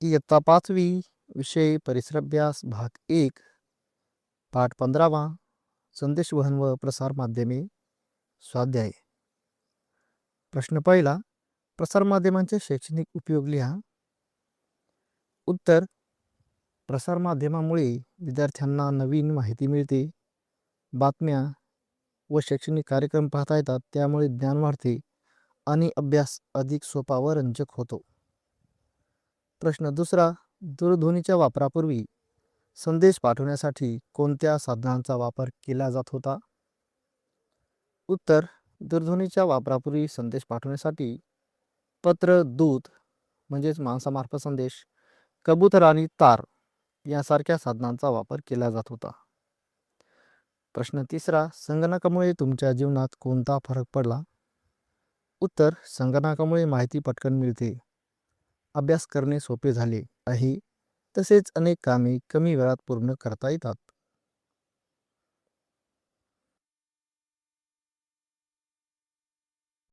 इयत्ता 5वी विषय परिसर अभ्यास भाग 1 पाठ 15वा संदेशवहन व प्रसार माध्यमे स्वाध्याय. प्रश्न पहिला, प्रसारमाध्यमांचे शैक्षणिक उपयोग लिहा. उत्तर, प्रसारमाध्यमामुळे विद्यार्थ्यांना नवीन माहिती मिळते, बातम्या व शैक्षणिक कार्यक्रम पाहता येतात, त्यामुळे ज्ञान वाढते आणि अभ्यास अधिक सोपा व रंजक होतो. प्रश्न दुसरा, दूरध्वनीच्या वापरापूर्वी संदेश पाठवण्यासाठी कोणत्या साधनांचा वापर केला जात होता? उत्तर, दूरध्वनीच्या वापरापूर्वी संदेश पाठवण्यासाठी पत्र, दूत म्हणजेच माणसामार्फत संदेश, कबूतर आणि तार यासारख्या साधनांचा वापर केला जात होता. प्रश्न तिसरा, संगणकामुळे तुमच्या जीवनात कोणता फरक पडला? उत्तर, संगणकामुळे माहिती पटकन मिळते, अभ्यास करणे सोपे झाले आहे, तसेच अनेक कामे कमी वेळात पूर्ण करता येतात.